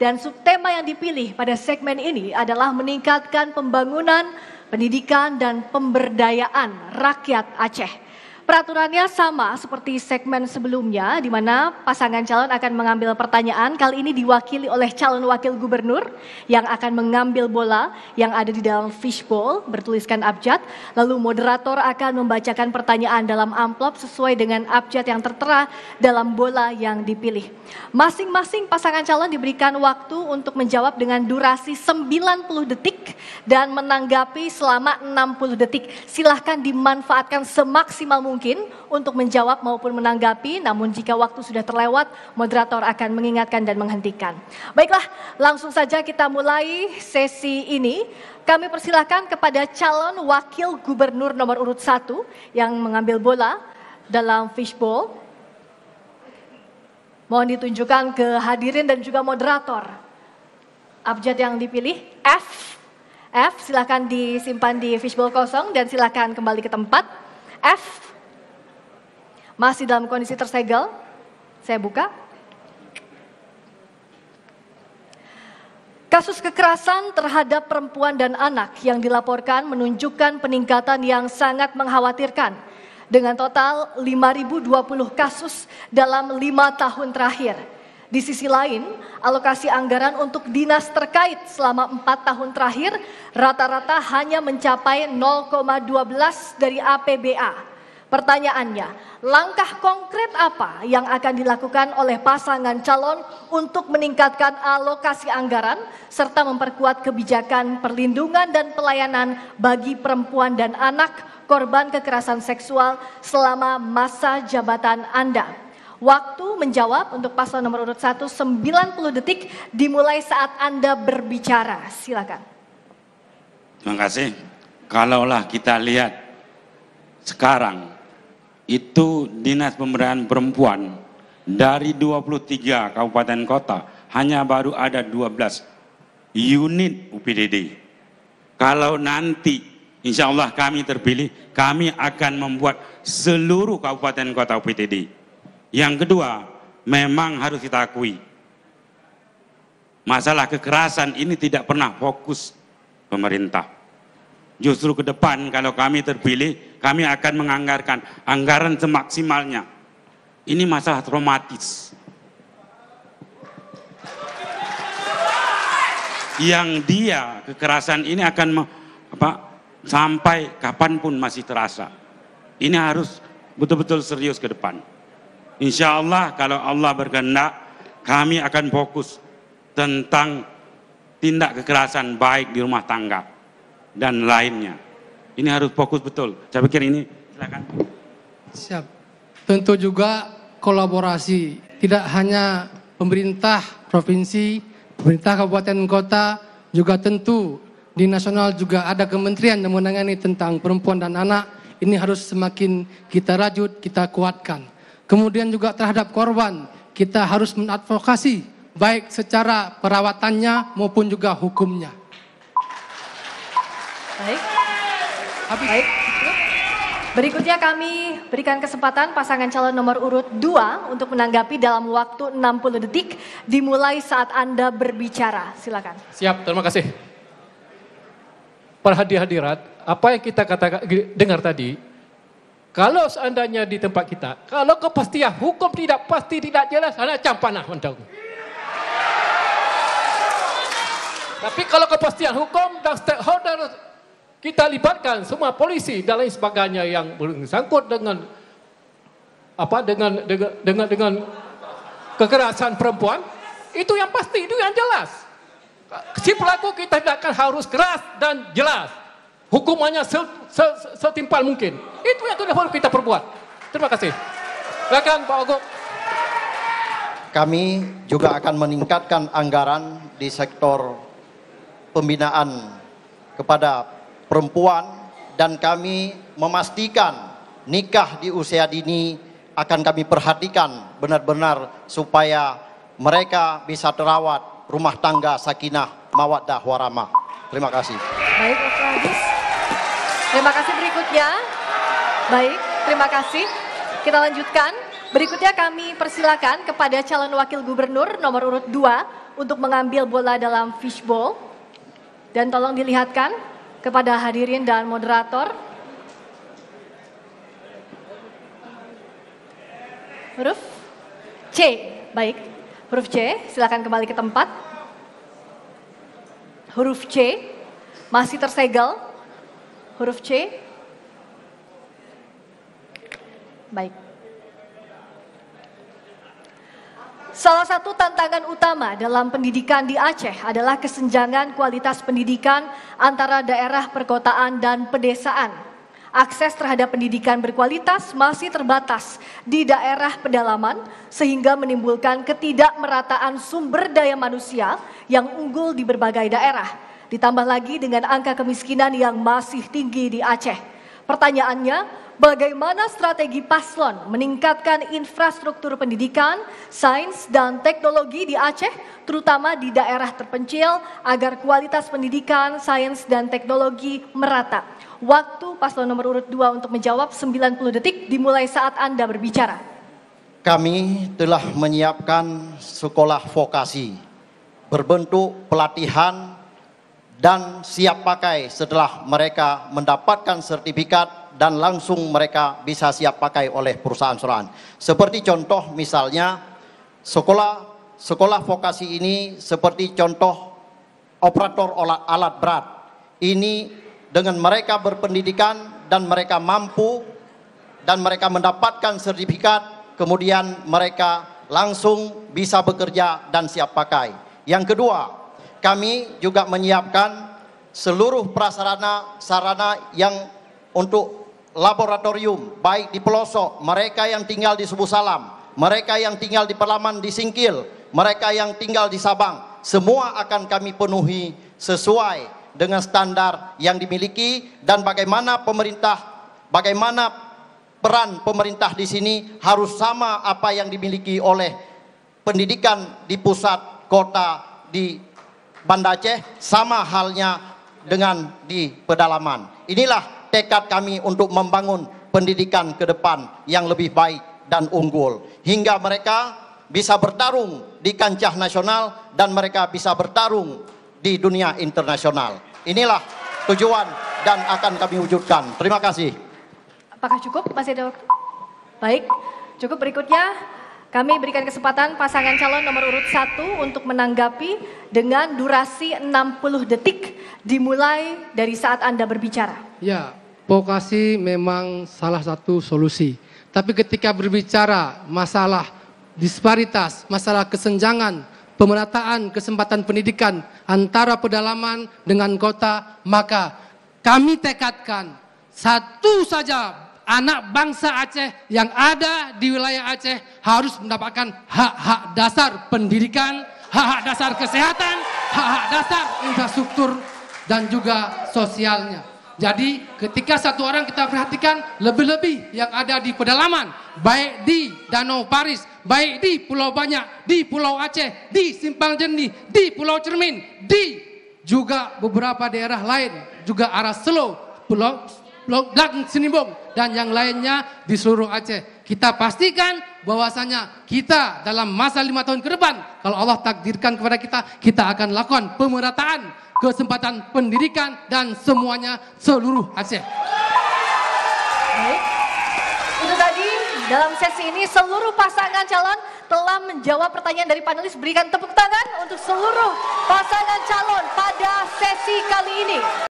Dan subtema yang dipilih pada segmen ini adalah meningkatkan pembangunan, pendidikan, dan pemberdayaan rakyat Aceh. Peraturannya sama seperti segmen sebelumnya, di mana pasangan calon akan mengambil pertanyaan. Kali ini diwakili oleh calon wakil gubernur yang akan mengambil bola yang ada di dalam fishbowl bertuliskan abjad. Lalu moderator akan membacakan pertanyaan dalam amplop sesuai dengan abjad yang tertera dalam bola yang dipilih. Masing-masing pasangan calon diberikan waktu untuk menjawab dengan durasi 90 detik dan menanggapi selama 60 detik. Silahkan dimanfaatkan semaksimal mungkin untuk menjawab maupun menanggapi, namun jika waktu sudah terlewat, moderator akan mengingatkan dan menghentikan. Baiklah, langsung saja kita mulai sesi ini. Kami persilakan kepada calon wakil gubernur nomor urut 1 yang mengambil bola dalam fishbowl. Mohon ditunjukkan ke hadirin dan juga moderator. Abjad yang dipilih F. F, silakan disimpan di fishbowl kosong dan silakan kembali ke tempat. F. Masih dalam kondisi tersegel, saya buka. Kasus kekerasan terhadap perempuan dan anak yang dilaporkan menunjukkan peningkatan yang sangat mengkhawatirkan. Dengan total 5.020 kasus dalam 5 tahun terakhir. Di sisi lain, alokasi anggaran untuk dinas terkait selama 4 tahun terakhir rata-rata hanya mencapai 0,12 dari APBA. Pertanyaannya, langkah konkret apa yang akan dilakukan oleh pasangan calon untuk meningkatkan alokasi anggaran serta memperkuat kebijakan perlindungan dan pelayanan bagi perempuan dan anak korban kekerasan seksual selama masa jabatan Anda? Waktu menjawab untuk paslon nomor urut 1 90 detik dimulai saat Anda berbicara. Silakan. Terima kasih. Kalaulah kita lihat sekarang itu Dinas Pemberdayaan Perempuan dari 23 kabupaten kota hanya baru ada 12 unit UPDD. Kalau nanti insya Allah kami terpilih, kami akan membuat seluruh kabupaten kota UPDD. Yang kedua, memang harus kita akui, masalah kekerasan ini tidak pernah fokus pemerintah. Justru ke depan kalau kami terpilih, kami akan menganggarkan anggaran semaksimalnya. Ini masalah traumatis. Yang dia kekerasan ini akan sampai kapanpun masih terasa. Ini harus betul-betul serius ke depan. Insya Allah kalau Allah berkehendak, kami akan fokus tentang tindak kekerasan baik di rumah tangga dan lainnya. Ini harus fokus betul. Saya pikir ini, silakan. Siap. Tentu juga kolaborasi, tidak hanya pemerintah provinsi, pemerintah kabupaten kota, juga tentu di nasional juga ada kementerian yang menangani tentang perempuan dan anak. Ini harus semakin kita rajut, kita kuatkan. Kemudian juga terhadap korban, kita harus mengadvokasi baik secara perawatannya maupun juga hukumnya. Baik. Berikutnya kami berikan kesempatan pasangan calon nomor urut 2 untuk menanggapi dalam waktu 60 detik dimulai saat Anda berbicara. Silakan. Siap, terima kasih. Para hadirat, apa yang kita katakan dengar tadi, kalau seandainya di tempat kita, kalau kepastian hukum tidak pasti, tidak jelas, ada campanah mendang. Tapi kalau kepastian hukum dan stakeholder kita libatkan semua polisi dan lain sebagainya yang bersangkut dengan dengan kekerasan perempuan, itu yang pasti, itu yang jelas. Si pelaku kita tidakkan harus keras dan jelas. Hukumannya setimpal mungkin. Itu yang sudah kita perbuat. Terima kasih. Silakan Pak Ogo. Kami juga akan meningkatkan anggaran di sektor pembinaan kepada perempuan dan kami memastikan nikah di usia dini akan kami perhatikan benar-benar supaya mereka bisa terawat rumah tangga sakinah mawaddah warahmah. Terima kasih. Baik, Dr. Hadis. Terima kasih berikutnya. Baik, terima kasih. Kita lanjutkan. Berikutnya kami persilakan kepada calon wakil gubernur nomor urut 2 untuk mengambil bola dalam fishbowl. Dan tolong dilihatkan kepada hadirin dan moderator. Huruf C, baik. Huruf C, silakan kembali ke tempat. Huruf C, masih tersegel. Huruf C. Baik. Salah satu tantangan utama dalam pendidikan di Aceh adalah kesenjangan kualitas pendidikan antara daerah perkotaan dan pedesaan. Akses terhadap pendidikan berkualitas masih terbatas di daerah pedalaman sehingga menimbulkan ketidakmerataan sumber daya manusia yang unggul di berbagai daerah. Ditambah lagi dengan angka kemiskinan yang masih tinggi di Aceh. Pertanyaannya, bagaimana strategi paslon meningkatkan infrastruktur pendidikan, sains, dan teknologi di Aceh, terutama di daerah terpencil, agar kualitas pendidikan, sains, dan teknologi merata? Waktu paslon nomor urut 2 untuk menjawab 90 detik dimulai saat Anda berbicara. Kami telah menyiapkan sekolah vokasi berbentuk pelatihan dan siap pakai setelah mereka mendapatkan sertifikat dan langsung mereka bisa siap pakai oleh perusahaan-perusahaan. Seperti contoh misalnya sekolah vokasi ini seperti contoh operator alat berat. Ini dengan mereka berpendidikan dan mereka mampu dan mereka mendapatkan sertifikat, kemudian mereka langsung bisa bekerja dan siap pakai. Yang kedua, kami juga menyiapkan seluruh prasarana yang untuk laboratorium, baik di pelosok, mereka yang tinggal di Subuh Salam, mereka yang tinggal di Pelaman di Singkil, mereka yang tinggal di Sabang, semua akan kami penuhi sesuai dengan standar yang dimiliki. Dan bagaimana peran pemerintah di sini harus sama apa yang dimiliki oleh pendidikan di pusat kota di Banda Aceh, sama halnya dengan di pedalaman. Inilah tekad kami untuk membangun pendidikan ke depan yang lebih baik dan unggul, hingga mereka bisa bertarung di kancah nasional dan mereka bisa bertarung di dunia internasional. Inilah tujuan dan akan kami wujudkan. Terima kasih. Apakah cukup? Masih ada waktu? Baik, cukup. Berikutnya kami berikan kesempatan pasangan calon nomor urut 1 untuk menanggapi dengan durasi 60 detik dimulai dari saat Anda berbicara. Ya, vokasi memang salah satu solusi. Tapi ketika berbicara masalah disparitas, masalah kesenjangan, pemerataan kesempatan pendidikan antara pedalaman dengan kota, maka kami tekadkan satu saja anak bangsa Aceh yang ada di wilayah Aceh harus mendapatkan hak-hak dasar pendidikan, hak-hak dasar kesehatan, hak-hak dasar infrastruktur dan juga sosialnya. Jadi ketika satu orang kita perhatikan, lebih-lebih yang ada di pedalaman, baik di Danau Paris, baik di Pulau Banyak, di Pulau Aceh, di Simpang Jenih, di Pulau Cermin, di juga beberapa daerah lain, juga arah Selo, Pulau dan Senimbung dan yang lainnya di seluruh Aceh. Kita pastikan bahwasanya kita dalam masa 5 tahun ke depan, kalau Allah takdirkan kepada kita akan lakukan pemerataan kesempatan pendidikan dan semuanya seluruh Aceh. Baik. Itu tadi dalam sesi ini seluruh pasangan calon telah menjawab pertanyaan dari panelis. Berikan tepuk tangan untuk seluruh pasangan calon pada sesi kali ini.